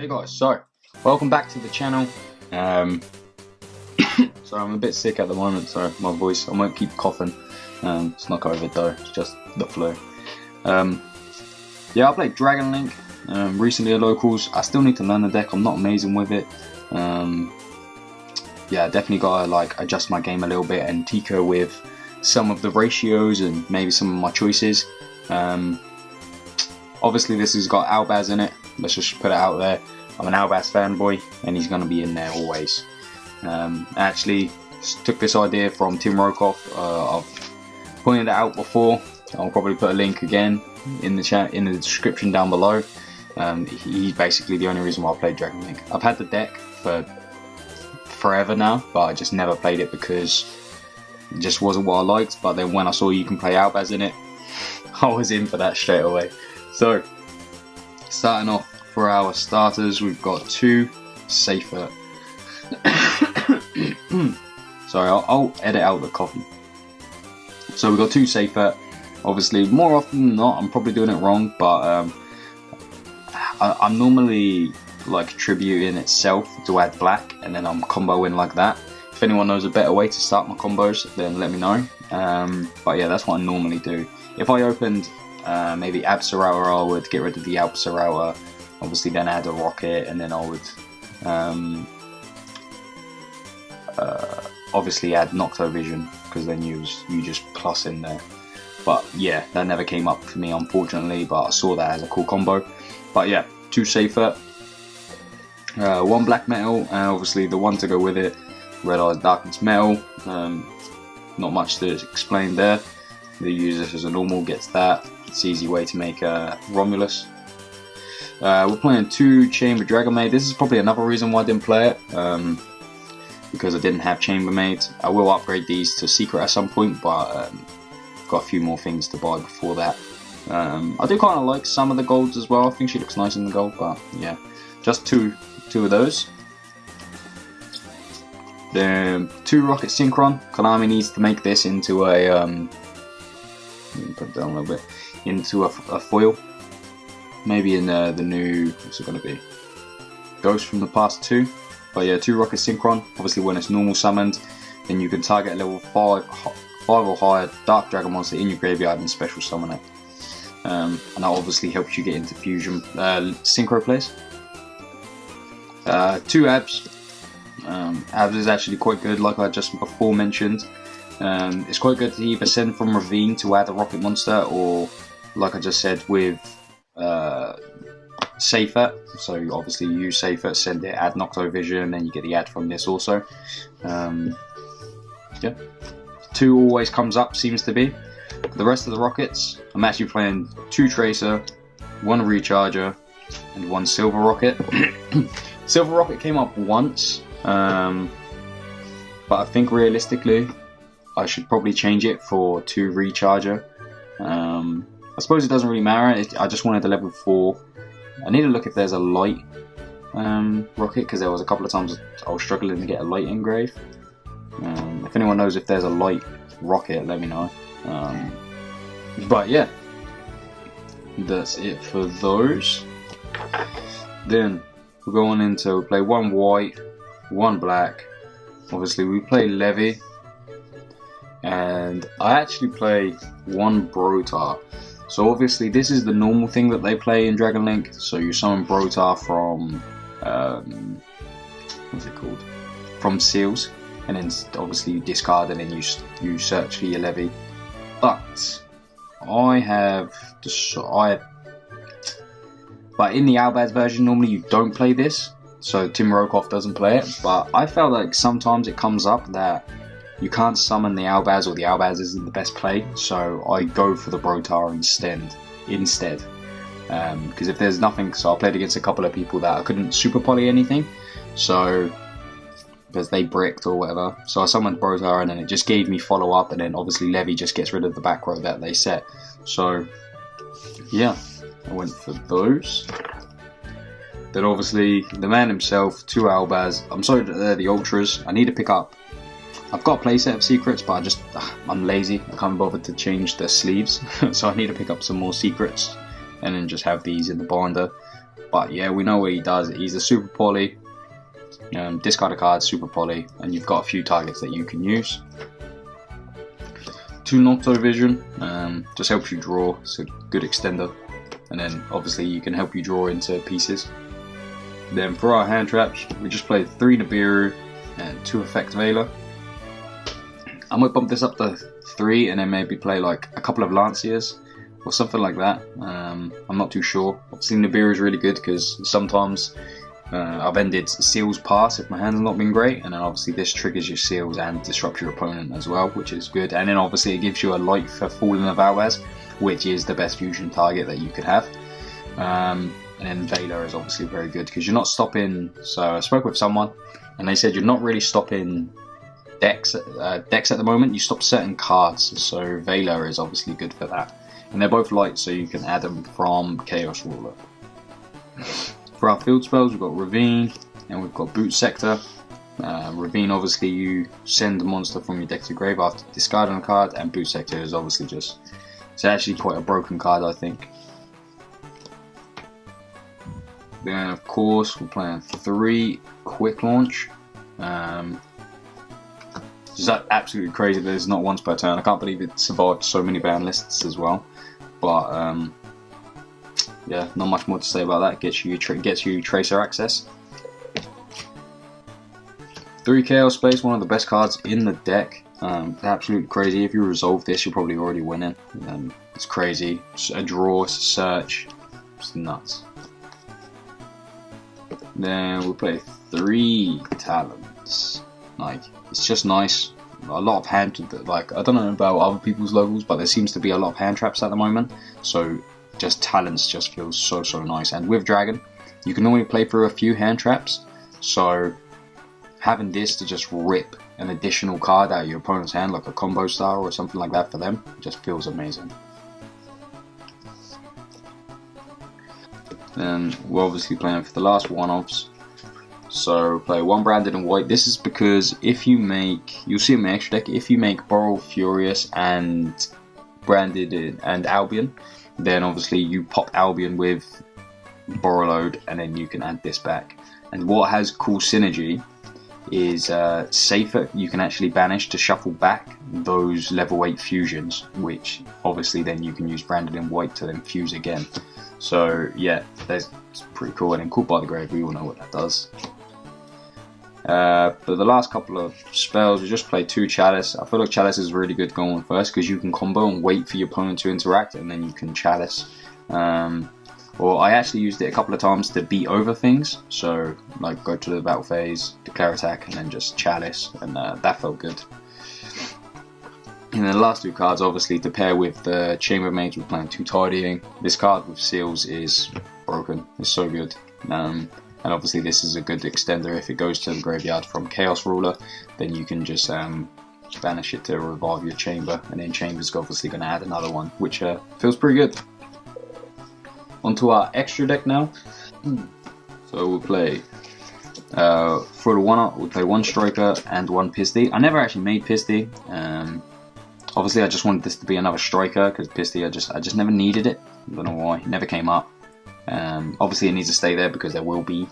Hey guys, so welcome back to the channel. So I'm a bit sick at the moment, so my voice, I won't keep coughing. It's not COVID though, it's just the flu. Yeah, I played Dragon Link recently at locals. I still need to learn the deck. I'm not amazing with it. Yeah, definitely gotta like adjust my game a little bit and tinker with some of the ratios and maybe some of my choices. Obviously this has got Albaz in it. Let's just put it out there. I'm an Albaz fanboy and he's going to be in there always. I actually took this idea from Tim Rokoff. I've pointed it out before. I'll probably put a link again in the chat, in the description down below. He's basically the only reason why I played Dragon Link. I've had the deck for forever now, but I just never played it because it just wasn't what I liked. But then when I saw you can play Albaz in it, I was in for that straight away. So, starting off for our starters, we've got two Safer. Sorry, I'll edit out the coffee. So we've got two Safer. Obviously, more often than not, I'm probably doing it wrong, but I'm normally like tributing itself to add black, and then I'm comboing like that. If anyone knows a better way to start my combos, then let me know. But yeah, that's what I normally do. If I opened maybe Absarauer, I would get rid of the Absarauer, obviously then add a rocket, and then I would obviously add Noctovision, because then you just plus in there. But yeah, that never came up for me unfortunately, but I saw that as a cool combo. But yeah, two Safer, one Black Metal, and obviously the one to go with it, Red Eyes Darkness Metal. Not much to explain there. The user as a normal gets that. It's an easy way to make Romulus. We're playing two Chamber Maid. This is probably another reason why I didn't play it, because I didn't have Chambermaid. I will upgrade these to Secret at some point, but I've got a few more things to buy before that. I do kind of like some of the golds as well. I think she looks nice in the gold, but yeah, just two of those. Then two Rocket Synchron. Konami needs to make this into a put it down a little bit, into a foil. Maybe in the new, what's it going to be? Ghost from the Past 2. But yeah, two Rocket Synchron. Obviously when it's normal summoned, then you can target a level 5 or higher Dark Dragon monster in your graveyard and special summon it. And that obviously helps you get into fusion synchro plays. Two Abs. Abs is actually quite good, like I just before mentioned. It's quite good to either send from Ravine to add a rocket monster, or like I just said with Safer. So you obviously use Safer, send it, add Noctovision, then you get the add from this also. Yeah, two always comes up, seems to be. The rest of the rockets, I'm actually playing two Tracer, one Recharger, and one Silver Rocket. Silver Rocket came up once, but I think realistically I should probably change it for two Recharger. I suppose it doesn't really matter. I just wanted a level 4. I need to look if there's a light rocket, because there was a couple of times I was struggling to get a light engrave. If anyone knows if there's a light rocket, let me know. But yeah, that's it for those. Then we're going into play one white, one black. Obviously we play Levy, and I actually play one Brotar. So obviously this is the normal thing that they play in Dragon Link. So you summon Brotar from what's it called? From Seals, and then obviously you discard, and then you search for your Levy. But but in the Albaz version normally you don't play this. So Tim Rokoff doesn't play it. But I felt like sometimes it comes up that you can't summon the Albaz, or the Albaz isn't the best play, so I go for the Brotar instead. Because if there's nothing, so I played against a couple of people that I couldn't super poly anything, so because they bricked or whatever, so I summoned Brotar, and then it just gave me follow up, and then obviously Levy just gets rid of the back row that they set. So yeah, I went for those. Then obviously the man himself, two Albaz. I'm sorry that they're the Ultras. I need to pick up. I've got a playset of secrets, but I'm lazy. I can't bother to change the sleeves, so I need to pick up some more secrets, and then just have these in the binder. but yeah, we know what he does. He's a super poly. Discard a card, super poly, and you've got a few targets that you can use. 2 Nocto Vision, just helps you draw. It's a good extender, and then obviously you can help you draw into pieces. Then for our hand traps, we just played 3 Nibiru and 2 Effect Veiler. I might bump this up to 3 and then maybe play like a couple of Lanciers or something like that. I'm not too sure. Obviously Nibiru is really good because sometimes I've ended Seal's Pass if my hand's not been great, and then obviously this triggers your Seals and disrupts your opponent as well, which is good. And then obviously it gives you a light for Fallen of Alwaz, which is the best fusion target that you could have. And then Veiler is obviously very good because you're not stopping. So I spoke with someone and they said you're not really stopping decks at the moment. You stop certain cards, so Veiler is obviously good for that. And they're both light, so you can add them from Chaos Ruler. For our field spells, we've got Ravine and we've got Boot Sector. Ravine, obviously you send a monster from your deck to grave after discarding a card, and Boot Sector is obviously just, it's actually quite a broken card, I think. Then of course we're playing 3 Quick Launch. It's absolutely crazy that there's not once per turn. I can't believe it survived so many ban lists as well. But yeah, not much more to say about that. Gets you Tracer access. 3 Chaos Space, one of the best cards in the deck. Absolutely crazy. If you resolve this, you're probably already winning. It's crazy. It's a draw, it's a search. It's nuts. Then we'll play 3 Talons. Like, it's just nice. A lot of hand, like, I don't know about other people's logos, but there seems to be a lot of hand traps at the moment. So just Talons just feels so nice. And with Dragon, you can normally play through a few hand traps. So having this to just rip an additional card out of your opponent's hand, like a combo star or something like that for them, just feels amazing. Then we're obviously playing for the last one-offs. So play 1 Branded in white. This is because if you make, you'll see in my extra deck, if you make Boral Furious and Branded and Albion, then obviously you pop Albion with Borreload and then you can add this back. And what has cool synergy is Safer, you can actually banish to shuffle back those level 8 fusions, which obviously then you can use Branded in white to then fuse again. So yeah, that's pretty cool. And then Caught by the Grave, we all know what that does. But the last couple of spells, we just play 2 Chalice. I feel like Chalice is really good going first because you can combo and wait for your opponent to interact and then you can Chalice. Or I actually used it a couple of times to beat over things. So like go to the battle phase, declare attack, and then just Chalice, and that felt good. And then the last 2 cards, obviously, to pair with the Chambermaids, we're playing 2 Tidying. This card with Seals is broken. It's so good. And obviously this is a good extender. If it goes to the graveyard from Chaos Ruler, then you can just banish it to revive your Chamber. And then Chamber's obviously going to add another one, which feels pretty good. Onto our extra deck now. So we'll play, for the one-up, we'll play 1 Striker and 1 Pisty. I never actually made Pisty. Obviously, I just wanted this to be another striker because Pisty, I just never needed it. I don't know why. It never came up. Obviously, it needs to stay there because there will be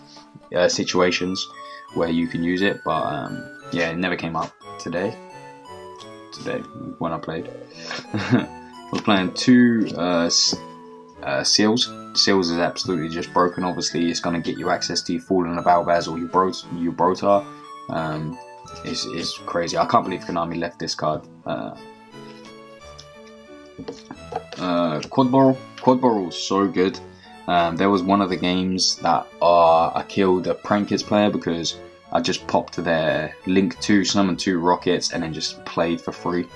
situations where you can use it. But yeah, it never came up today when I played. We're playing 2 Seals. Seals is absolutely just broken. Obviously, it's going to get you access to your Fallen of Alwaz or your Brotar. It's crazy. I can't believe Konami left this card. Quad Boral is so good. There was one of the games that I killed a Prankers player because I just popped their Link 2, Summon 2 Rockets and then just played for free.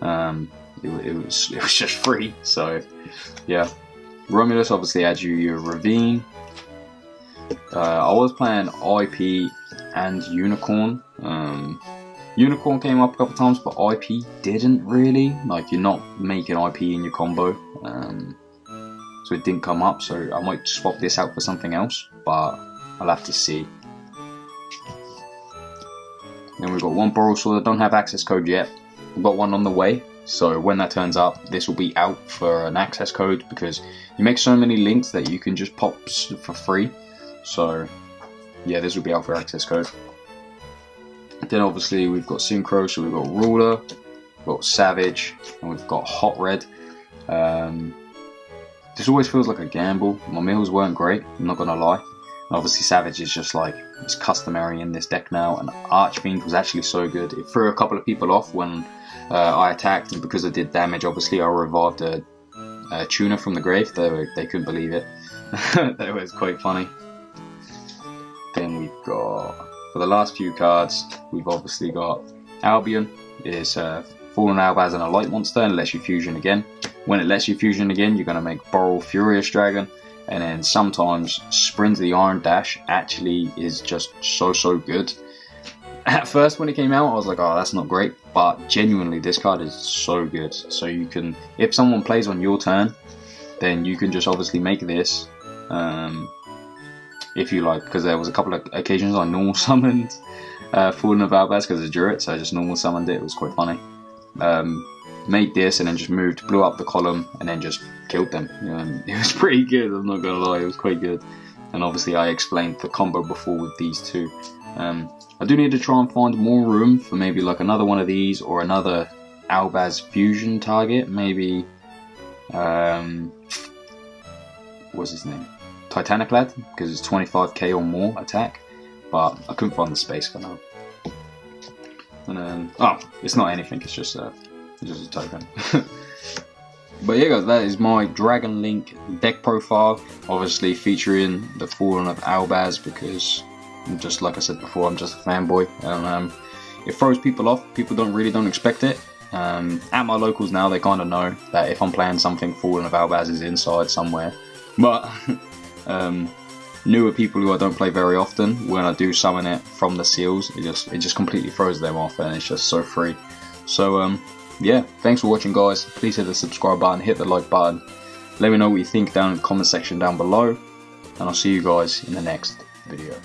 It was just free, so yeah. Romulus obviously adds you your Ravine. I was playing IP and Unicorn. Unicorn came up a couple times, but IP didn't really. Like, you're not making IP in your combo, so it didn't come up. So I might swap this out for something else, but I'll have to see. Then we've got 1 Boral Sword. I don't have access code yet. We've got one on the way. So when that turns up, this will be out for an access code, because you make so many links that you can just pop for free. So yeah, this will be out for access code. Then obviously we've got Synchro, so we've got Ruler, we've got Savage, and we've got Hot Red. This always feels like a gamble. My mills weren't great, I'm not gonna lie. And obviously Savage is just like, it's customary in this deck now, and Archfiend was actually so good. It threw a couple of people off when I attacked, and because I did damage, obviously I revived a tuner from the grave. They couldn't believe it. That was quite funny. Then we've got, for the last few cards, we've obviously got Albion. It's Fallen Albaz and a light monster, and lets you fusion again. When it lets you fusion again, you're going to make Boral Furious Dragon, and then sometimes Sprint the Iron Dash actually is just so good. At first when it came out, I was like, oh, that's not great, but genuinely this card is so good. So you can, if someone plays on your turn, then you can just obviously make this, if you like, because there was a couple of occasions I normal summoned Fallen of Albaz because of Druid, so I just normal summoned it. It was quite funny. Made this and then just moved, blew up the column, and then just killed them. It was pretty good, I'm not gonna lie, it was quite good. And obviously I explained the combo before with these two. I do need to try and find more room for maybe like another one of these, or another Albaz fusion target, maybe what's his name? Titaniclad, because it's 25k or more attack, but I couldn't find the space for now. And then, oh, it's not anything, it's just a token. But yeah guys, that is my Dragon Link deck profile, obviously featuring the Fallen of Albaz, because just like I said before, I'm just a fanboy, and it throws people off. People don't expect it. At my locals now, they kind of know that if I'm playing something, Fallen of Albaz is inside somewhere. But newer people who I don't play very often, when I do summon it from the seals, it just completely throws them off, and it's just so free. So yeah, thanks for watching guys. Please hit the subscribe button, hit the like button. Let me know what you think down in the comment section down below, and I'll see you guys in the next video.